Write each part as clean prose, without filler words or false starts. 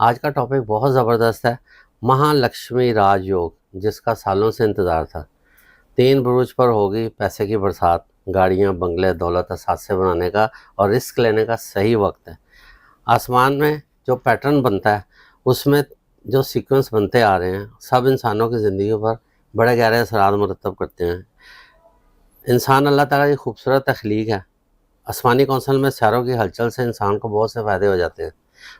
आज का टॉपिक बहुत ज़बरदस्त है। महालक्ष्मी राजयोग, जिसका सालों से इंतज़ार था। 3 बुरुज पर होगी पैसे की बरसात। गाड़ियाँ, बंगले, दौलत असासे बनाने का और रिस्क लेने का सही वक्त है। आसमान में जो पैटर्न बनता है, उसमें जो सीक्वेंस बनते आ रहे हैं, सब इंसानों की ज़िंदगी पर बड़े गहरे असरात मुरतब करते हैं। इंसान अल्लाह ताला की खूबसूरत तख्लीक है। आसमानी कौंसल में सितारों की हलचल से इंसान को बहुत से फ़ायदे हो जाते हैं।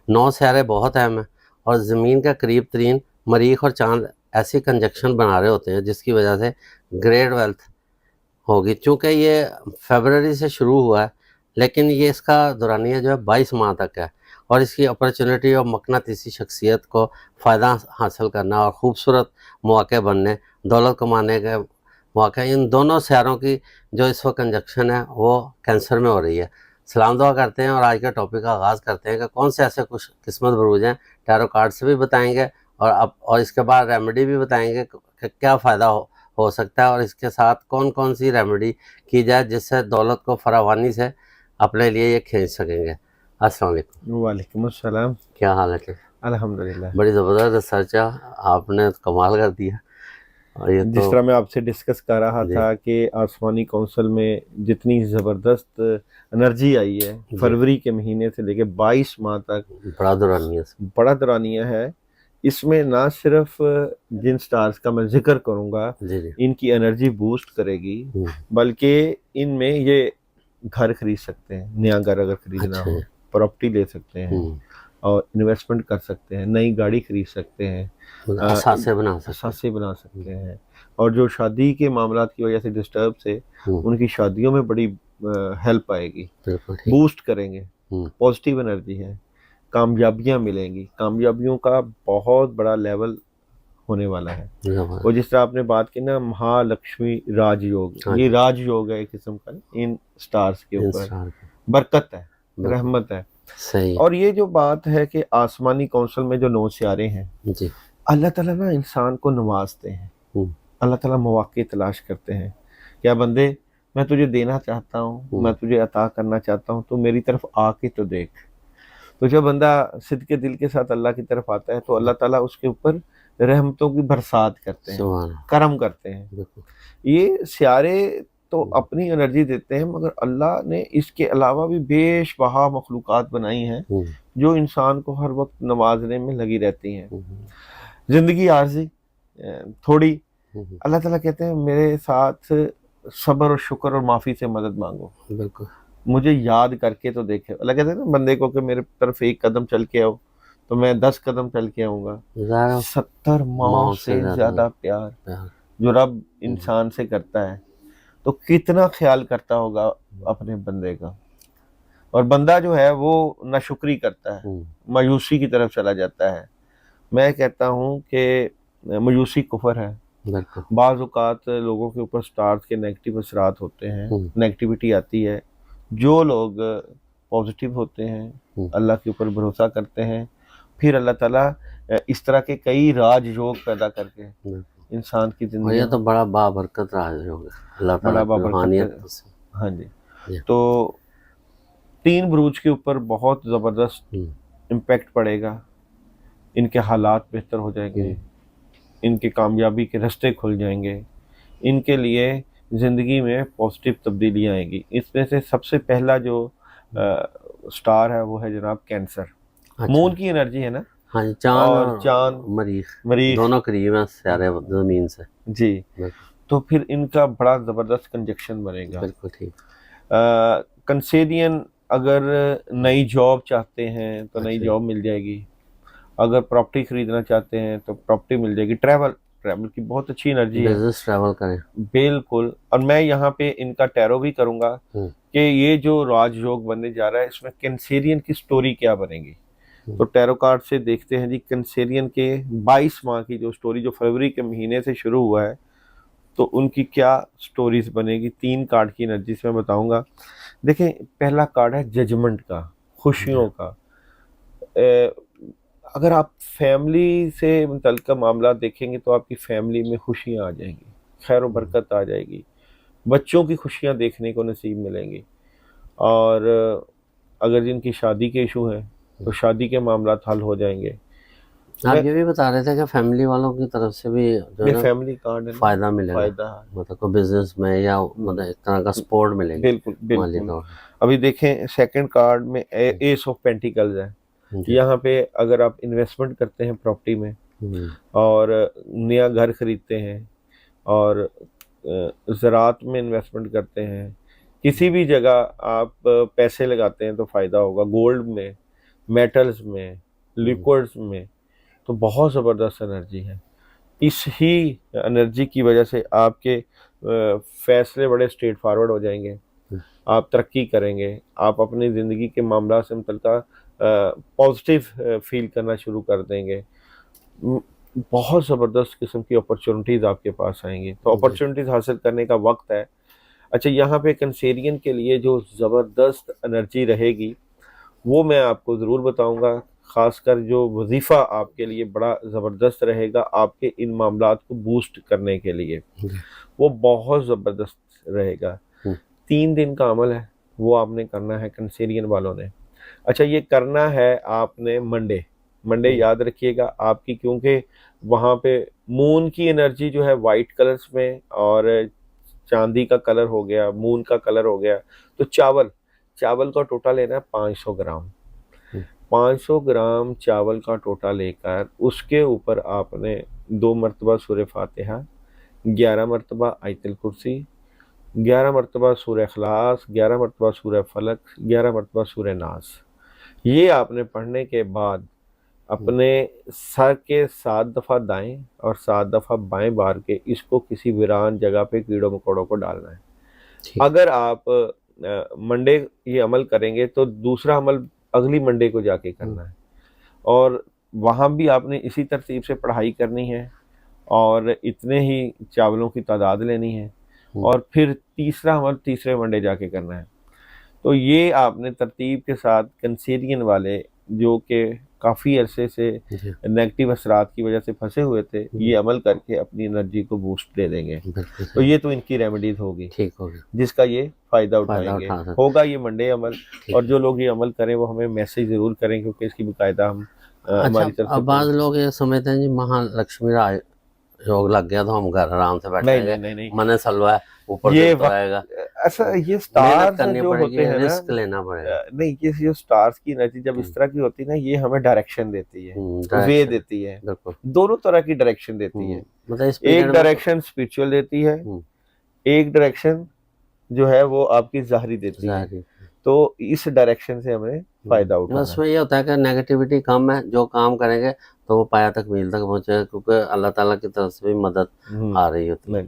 9 सितारे बहुत अहम हैं और ज़मीन के करीब तरीन मरीख और चाँद ऐसी कंजक्शन बना रहे होते हैं जिसकी वजह से ग्रेट वेल्थ होगी। चूँकि ये फ़रवरी से शुरू हुआ है, लेकिन ये इसका दौरानिया जो है 22 माह तक है और इसकी अपॉर्चुनिटी और मकनातीसी शख्सियत को फ़ायदा हासिल करना और ख़ूबसूरत मौके बनने, दौलत कमाने के मौके, इन दोनों सितारों की जो इस वक्त कंजक्शन है वो कैंसर में हो रही है। सलाम दुआ करते हैं और आज के टॉपिक का आगाज़ करते हैं कि कौन से ऐसे कुछ किस्मत बुरूज हैं। टैरो कार्ड से भी बताएंगे और इसके बाद रेमेडी भी बताएंगे कि क्या फ़ायदा हो सकता है और इसके साथ कौन कौन सी रेमेडी की जाए जिससे दौलत को फरावानी से अपने लिए ये खींच सकेंगे। अस्सलाम वालेकुम। वालेकुम अस्सलाम। क्या हाल है? अल्हम्दुलिल्लाह। बड़ी ज़बरदस्त रिसर्च है, आपने कमाल कर दिया। और ये जिस तो तरह मैं आपसे डिस्कस कर रहा जी था कि आसमानी कौंसल में जितनी ज़बरदस्त एनर्जी आई है जी, फरवरी के महीने से लेके 22 माह तक, बड़ा दौरानिया से। बड़ा दौरानिया है। इसमें ना सिर्फ जिन स्टार्स का मैं जिक्र करूंगा जी जी। इनकी एनर्जी बूस्ट करेगी, बल्कि इनमें ये घर खरीद सकते हैं, नया घर अगर खरीदना अच्छा हो, है। प्रॉपर्टी ले सकते हैं और इन्वेस्टमेंट कर सकते हैं, नई गाड़ी खरीद सकते हैं, असासे बना सकते हैं। असासे बना सकते हैं। और जो शादी के मामलात की वजह से डिस्टर्ब से उनकी शादियों में बड़ी हेल्प आएगी, बिल्कुल ठीक। बूस्ट करेंगे, पॉजिटिव एनर्जी है, कामयाबियां मिलेंगी, कामयाबियों का बहुत बड़ा लेवल होने वाला है। और जिस तरह आपने बात की ना महालक्ष्मी राजयोग, ये राजयोग है एक किस्म का, इन स्टार्स के ऊपर बरकत है, रहमत है। सही। और ये जो बात है कि आसमानी कौंसल में जो 9 सितारे हैं जी, अल्लाह ताला ना इंसान को नवाजते हैं, अल्लाह ताला मौके तलाश करते हैं। क्या बंदे, मैं तुझे देना चाहता हूँ, मैं तुझे अता करना चाहता हूँ, तो मेरी तरफ आके तो देख। तो जब बंदा सिद्ध के दिल के साथ अल्लाह की तरफ आता है तो अल्लाह ताला उसके ऊपर रहमतों की बरसात करते हैं, करम करते हैं। ये सियारे तो अपनी एनर्जी देते हैं, मगर अल्लाह ने इसके अलावा भी बेशबहा मखलूकात बनाई हैं जो इंसान को हर वक्त नवाजने में लगी रहती हैं। जिंदगी आर्जी थोड़ी, अल्लाह ताला कहते हैं मेरे साथ सब्र और शुक्र और माफ़ी से मदद मांगो, बिल्कुल मुझे याद करके तो देखे। अल्लाह कहते हैं ना बंदे को कि मेरे तरफ 1 कदम चल के आओ तो मैं 10 कदम चल के आऊँगा। 70 माओ से ज़्यादा प्यार जो रब इंसान से करता है, तो कितना ख्याल करता होगा अपने बंदे का। और बंदा जो है वो नाशुक्री करता है, मायूसी की तरफ चला जाता है। मैं कहता हूँ कि मायूसी कुफर है। बाज़ औक़ात लोगों के ऊपर स्टार्स के नेगेटिव असरात होते हैं, नेगेटिविटी आती है। जो लोग पॉजिटिव होते हैं, अल्लाह के ऊपर भरोसा करते हैं, फिर अल्लाह ताला इस तरह के कई राजयोग पैदा करके इंसान की जिंदगी, ये तो बड़ा बाबरकत राजयोग है, अल्लाह ताला की रूहानियत। हाँ जी। तो 3 बुरूज के ऊपर बहुत ज़बरदस्त इम्पैक्ट पड़ेगा, इनके हालात बेहतर हो जाएंगे, इनके कामयाबी के रास्ते खुल जाएंगे, इनके लिए ज़िंदगी में पॉजिटिव तब्दीलियाँ आएंगी। इसमें से सबसे पहला जो स्टार है वो है जनाब कैंसर। अच्छा। मून की एनर्जी है ना। हाँ, चांद मरीख दोनों करीब हैं सारे ज़मीन से जी। तो फिर इनका बड़ा ज़बरदस्त कंजक्शन बनेगा। बिल्कुल ठीक। कंसेडियन अगर नई जॉब चाहते हैं तो नई जॉब मिल जाएगी, अगर प्रॉपर्टी खरीदना चाहते हैं तो प्रॉपर्टी मिल जाएगी। ट्रैवल की बहुत अच्छी एनर्जी है, बिजनेस ट्रैवल करें बिल्कुल। और मैं यहाँ पे इनका टैरो भी करूँगा कि ये जो राजयोग बनने जा रहा है इसमें कैंसेरियन की स्टोरी क्या बनेगी। तो टैरो कार्ड से देखते हैं जी कैंसेरियन के 22 माह की जो स्टोरी, जो फरवरी के महीने से शुरू हुआ है, तो उनकी क्या स्टोरीज बनेगी। 3 कार्ड की एनर्जी से मैं बताऊंगा। देखें, पहला कार्ड है जजमेंट का, खुशियों का। अगर आप फैमिली से मुतल्लिक़ मामला देखेंगे तो आपकी फैमिली में खुशियाँ आ जाएंगी, खैर बरकत आ जाएगी, बच्चों की खुशियाँ देखने को नसीब मिलेंगी। और अगर जिनकी शादी के इशू हैं तो शादी के मामला हल हो जाएंगे। आप ये भी बता रहे थे कि फैमिली वालों की तरफ से भी जो है ना फैमिली कार्ड है, फायदा मिलेगा, फायदा मतलब कोई बिजनेस में या मतलब एक तरह का सपोर्ट मिलेगी बिल्कुल माली बिल्कुल। तौर अभी देखें सेकंड कार्ड में एस ऑफ पेंटिकल्स है। जी। यहाँ पे अगर आप इन्वेस्टमेंट करते हैं प्रॉपर्टी में और नया घर खरीदते हैं और ज़रात में इन्वेस्टमेंट करते हैं, किसी भी जगह आप पैसे लगाते हैं तो फ़ायदा होगा, गोल्ड में, मेटल्स में, लिक्विड्स में, तो बहुत ज़बरदस्त एनर्जी है। इस ही एनर्जी की वजह से आपके फैसले बड़े स्ट्रेट फॉरवर्ड हो जाएंगे, आप तरक्की करेंगे, आप अपनी ज़िंदगी के मामला से मतलब पॉजिटिव फील करना शुरू कर देंगे। बहुत ज़बरदस्त किस्म की अपॉर्चुनिटीज़ आपके पास आएंगी, तो अपॉर्चुनिटीज़ हासिल करने का वक्त है। अच्छा, यहाँ पे कैंसेरियन के लिए जो ज़बरदस्त एनर्जी रहेगी वो मैं आपको ज़रूर बताऊंगा, ख़ासकर जो वजीफ़ा आपके लिए बड़ा ज़बरदस्त रहेगा आपके इन मामलात को बूस्ट करने के लिए, वो बहुत ज़बरदस्त रहेगा। 3 दिन का अमल है, वो आपने करना है कैंसेरियन वालों ने। अच्छा, ये करना है आपने मंडे याद रखिएगा आपकी, क्योंकि वहाँ पे मून की एनर्जी जो है वाइट कलर्स में और चांदी का कलर हो गया, मून का कलर हो गया, तो चावल का टोटा लेना है 500 ग्राम। 500 ग्राम चावल का टोटा लेकर उसके ऊपर आपने 2 मरतबा सूरह फातिहा, 11 मरतबा आयतुल कुर्सी, 11 मरतबा सूरह इखलास, 11 मरतबा सूरह फलक, 11 मरतबा सूरह नास, ये आपने पढ़ने के बाद अपने सर के 7 दफ़ा दाएं और 7 दफ़ा बाएं बार के इसको किसी वीरान जगह पे कीड़ों मकोड़ों को डालना है। अगर आप मंडे ये अमल करेंगे तो दूसरा अमल अगली मंडे को जाके करना है, और वहाँ भी आपने इसी तरतीब से पढ़ाई करनी है और इतने ही चावलों की तादाद लेनी है, और फिर तीसरा अमल तीसरे मंडे जाके करना है। तो ये आपने तरतीब के साथ कैंसेरियन वाले जो कि काफ़ी अरसे से नेगेटिव असरात की वजह से फंसे हुए थे, ये अमल करके अपनी एनर्जी को बूस्ट दे देंगे। तो ये तो इनकी रेमेडीज होगी, ठीक होगी, जिसका ये फ़ायदा उठाएंगे। होगा ये मंडे अमल, और जो लोग ये अमल करें वो हमें मैसेज ज़रूर करें, क्योंकि इसकी बाकायदा हम हमारी तरफ से। अब बाद लोग ये समझते हैं जी महालक्ष्मी योग लग गया तो हम घर आराम से बैठेंगे, नहीं। मने सलवा ऊपर से आएगा, ऐसा ये स्टार्स जो होते हैं रिस्क लेना पड़ेगा। नहीं, ये जो स्टार्स की एनर्जी जब इस तरह की होती है ना, ये हमें डायरेक्शन देती है, वे देती है, दोनों तरह की डायरेक्शन देती है। मतलब एक डायरेक्शन स्पिरिचुअल देती है, एक डायरेक्शन जो है वो आपकी ज़ाहरी देती है, तो इस डायरेक्शन से हमें फायदा उठाना है। उसमें ये होता है कि नेगेटिविटी कम है, जो काम करेंगे तो वो पाया तक मील तक पहुंचेगा, क्योंकि अल्लाह ताला की तरफ से भी मदद आ रही होती है।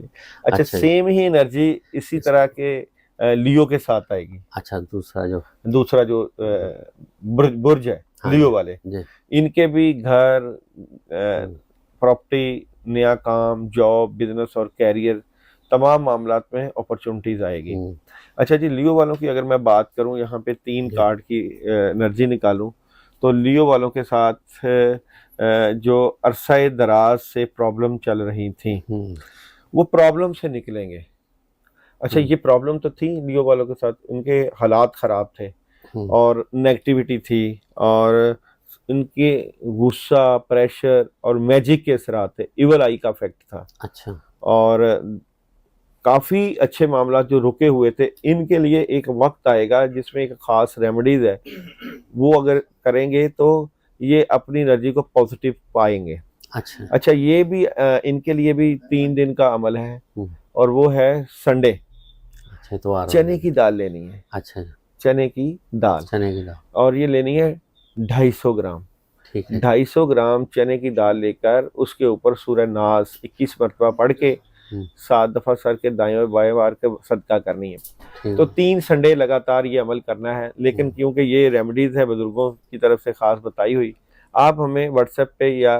अच्छा, सेम ही एनर्जी इसी तरह के लियो के साथ आएगी। अच्छा, दूसरा जो बुर्ज है, लियो वाले, इनके भी घर, प्रॉपर्टी, नया काम, जॉब, बिजनेस और कैरियर, तमाम मामलात में अपॉर्चुनिटीज आएगी। अच्छा जी, लियो वालों की अगर मैं बात करूं, यहाँ पे 3 कार्ड की एनर्जी निकालूं, तो लियो वालों के साथ जो अरसा दराज से प्रॉब्लम चल रही थी, वो प्रॉब्लम से निकलेंगे। अच्छा, ये प्रॉब्लम तो थी लियो वालों के साथ, उनके हालात ख़राब थे और नेगेटिविटी थी और इनके गुस्सा, प्रेशर और मैजिक के असरात थे, इवल आई का इफेक्ट था। अच्छा, और काफ़ी अच्छे मामला जो रुके हुए थे, इनके लिए एक वक्त आएगा जिसमें एक ख़ास रेमेडीज है, वो अगर करेंगे तो ये अपनी एनर्जी को पॉजिटिव पाएंगे। अच्छा, ये भी इनके लिए भी 3 दिन का अमल है, और वो है संडे। अच्छा, तो चने की दाल लेनी है। अच्छा, चने की दाल, और ये लेनी है 250 ग्राम। ठीक है, 250 ग्राम चने की दाल लेकर उसके ऊपर सूरह नास 21 मरतबा पढ़ के 7 दफ़ा सर के दाएं और बाएं बार के सदका करनी है। तो 3 संडे लगातार ये अमल करना है, लेकिन क्योंकि ये रेमेडीज है बुजुर्गों की तरफ से खास बताई हुई, आप हमें व्हाट्सएप पे या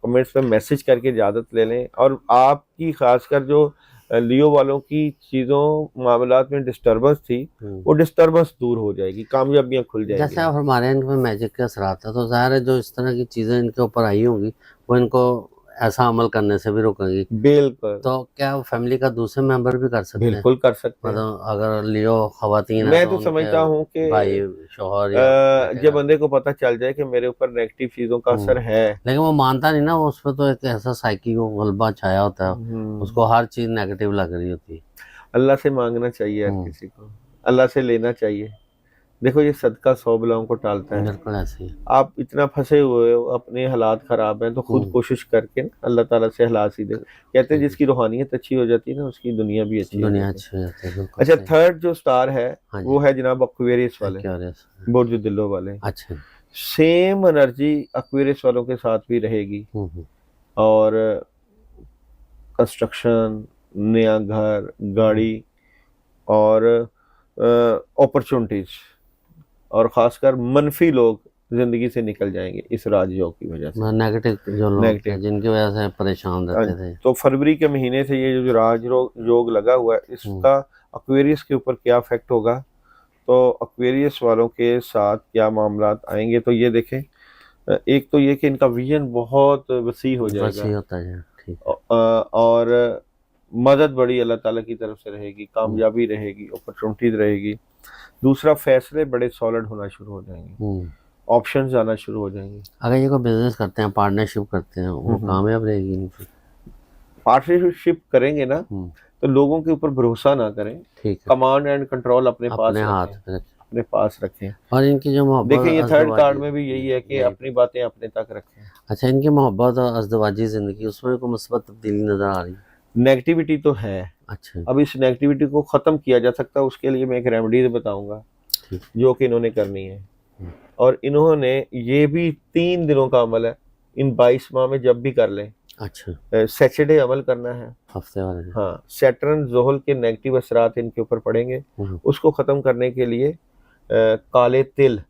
कमेंट्स पे मैसेज करके इजाज़त ले लें, और आपकी खासकर जो लियो वालों की चीज़ों मामलात में डिस्टर्बेंस थी, वो डिस्टर्बेंस दूर हो जाएगी, कामयाबियाँ खुल जाएगी। जैसे हमारे इनमें मैजिक के असरात है, तो ज़ाहिर है जो इस तरह की चीज़ें इनके ऊपर आई होंगी वो इनको ऐसा अमल करने से भी रोकेंगी। बिल्कुल तो क्या फैमिली का दूसरे मेंबर भी कर सकते हैं? बिल्कुल कर सकते हैं। मतलब अगर लियो खवातीन है मैं तो तो उनके समझता हूँ कि भाई, शोहर या बेटे जब का। बंदे को पता चल जाए कि मेरे ऊपर नेगेटिव चीजों का असर है, लेकिन वो मानता नहीं ना, उस पर तो एक ऐसा साइकी को गलबा छाया होता है, उसको हर चीज नेगेटिव लग रही होती है। अल्लाह से मांगना चाहिए हर किसी को, अल्लाह से लेना चाहिए। देखो ये सदका 100 बलाओं को टालता है। बिल्कुल ऐसे ही। आप इतना फंसे हुए हो, अपने हालात खराब हैं, तो खुद कोशिश करके ना अल्लाह ताला से हालात सीधे। कहते हैं जिसकी रूहानियत अच्छी हो जाती है ना, उसकी दुनिया भी अच्छी हो दुनिया जाती अच्छी हो जाती है, है। बिल्कुल अच्छा, सही। थर्ड जो स्टार है हाँ वो जी, है जनाब एक्वेरियस वाले, एक्वेरियस। बुर्ज दिलो वाले। अच्छा। सेम एनर्जी एक्वेरियस वालों के साथ भी रहेगी। और कंस्ट्रक्शन, नया घर, गाड़ी और अपॉर्चुनिटीज, और खासकर मनफी लोग जिंदगी से निकल जाएंगे इस राजयोग की वजह से। नेगेटिव जो लोग थे, नेगेटिव। जिनकी वजह से परेशान रहते थे। तो फरवरी के महीने से ये जो राजयोग लगा हुआ है, इसका एक्वेरियस के ऊपर क्या इफेक्ट होगा, तो एक्वेरियस वालों के साथ क्या मामला आएंगे, तो ये देखें। एक तो ये कि इनका विजन बहुत वसी हो जाएगा, होता है। ठीक। और मदद बड़ी अल्लाह ताला की तरफ से रहेगी, कामयाबी रहेगी, अपॉर्चुनिटीज रहेगी। दूसरा, फैसले बड़े सॉलिड होना शुरू हो जाएंगे, ऑप्शंस आना शुरू हो जाएंगे। अगर ये कोई बिजनेस करते हैं, पार्टनरशिप करते हैं, वो कामयाब रहेगी इनकी। पार्टनरशिप करेंगे ना, तो लोगों के ऊपर भरोसा ना करें। ठीक है। कमांड एंड कंट्रोल अपने पास हाथ रखें, में अपने पास रखें। और इनकी जो मोहब्बत, देखें ये थर्ड कार्ड में भी यही है कि अपनी बातें अपने तक रखें। अच्छा, इनकी मोहब्बत और अज़दवाजी जिंदगी, उसमें कोई मुस्बत तब्दीली नजर आ रही है? नेगेटिविटी तो है। अच्छा। अब इस नेगेटिविटी को खत्म किया जा सकता है, उसके लिए मैं एक रेमेडीज बताऊंगा जो कि इन्होंने करनी है। और इन्होंने ये भी 3 दिनों का अमल है, इन 22 माह में जब भी कर लें। अच्छा। सैटरडे अमल करना है, हफ्ते वाले। हाँ। सैटर्न जोहल के नेगेटिव असरात इनके ऊपर पड़ेंगे, उसको खत्म करने के लिए काले तिल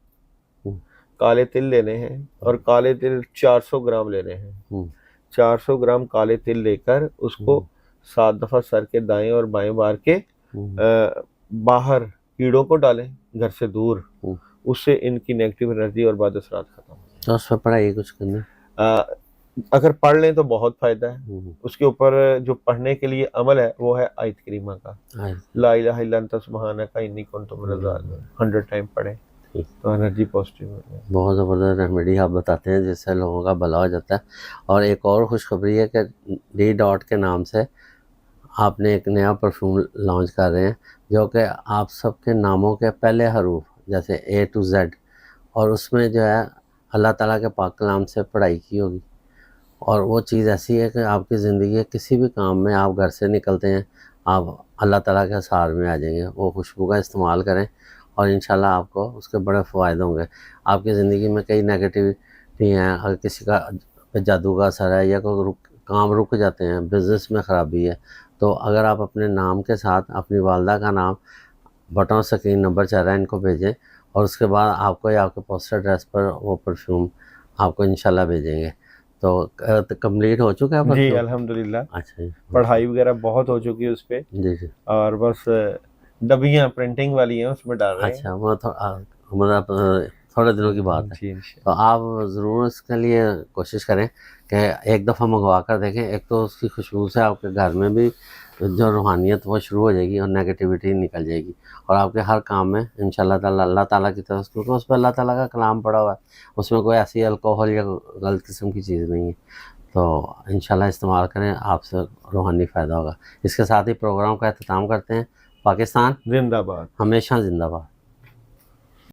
लेने हैं, और काले तिल 400 ग्राम लेने हैं। 400 ग्राम काले तिल लेकर उसको 7 दफा सर के दाएं और बाएं बार के बाहर कीड़ों को डालें घर से दूर, उससे इनकी नेगेटिव एनर्जी और बाद असरात खत्म। तो उस पर पढ़ाई कुछ करनी, अगर पढ़ लें तो बहुत फायदा है। उसके ऊपर जो पढ़ने के लिए अमल है वो है आयत करीमा का, ला इलाहा इल्ला अंता सुब्हानका इन्नी कुन्तु मिनज़ ज़ालिमीन। 100 टाइम पढ़ें तो एनर्जी पॉजिटिव हो जाए। बहुत ज़बरदस्त रेमेडी आप बताते हैं जिससे लोगों का भला हो जाता है। और एक और खुशखबरी है कि डी डॉट के नाम से आपने एक नया परफ्यूम लॉन्च कर रहे हैं, जो कि आप सबके नामों के पहले हरूफ जैसे A to Z, और उसमें जो है अल्लाह ताला के पाक कलाम से पढ़ाई की होगी। और वो चीज़ ऐसी है कि आपकी ज़िंदगी के किसी भी काम में आप घर से निकलते हैं, आप अल्लाह ताला के सहारे में आ जाएंगे। वो खुशबू का इस्तेमाल करें और इंशाल्लाह आपको उसके बड़े फ़ायदे होंगे। आपकी ज़िंदगी में कई नेगेटिविटी हैं, अगर किसी का जादू का असर है या कोई काम रुक जाते हैं, बिज़नेस में ख़राबी है, तो अगर आप अपने नाम के साथ अपनी वालदा का नाम बटन स्क्रीन नंबर चल रहा है इनको भेजें, और उसके बाद आपको या आपके पोस्टर एड्रेस पर वो परफ्यूम आपको इंशाल्लाह भेजेंगे। तो कंप्लीट हो चुका है जी अल्हम्दुलिल्लाह। अच्छा जी, पढ़ाई वगैरह बहुत हो चुकी है उस पर जी जी। और बस डबियाँ प्रिंटिंग वाली हैं उसमें डाल रहे हैं। अच्छा, वो मतलब थोड़े दिनों की बात है। तो आप ज़रूर इसके लिए कोशिश करें कि एक दफ़ा मंगवा कर देखें। एक तो उसकी खुशबू से आपके घर में भी जो रूहानियत वो शुरू हो जाएगी और नेगेटिविटी निकल जाएगी, और आपके हर काम में इंशाल्लाह ताला अल्लाह ताला की तरफ, क्योंकि उस पर अल्लाह ताला का कलाम पड़ा हुआ है, उसमें कोई ऐसी अल्कोहल या गलत किस्म की चीज़ नहीं है। तो इंशाल्लाह इस्तेमाल करें, आपसे रूहानी फ़ायदा होगा। इसके साथ ही प्रोग्राम का अख्ताम करते हैं। पाकिस्तान जिंदाबाद, हमेशा जिंदाबाद।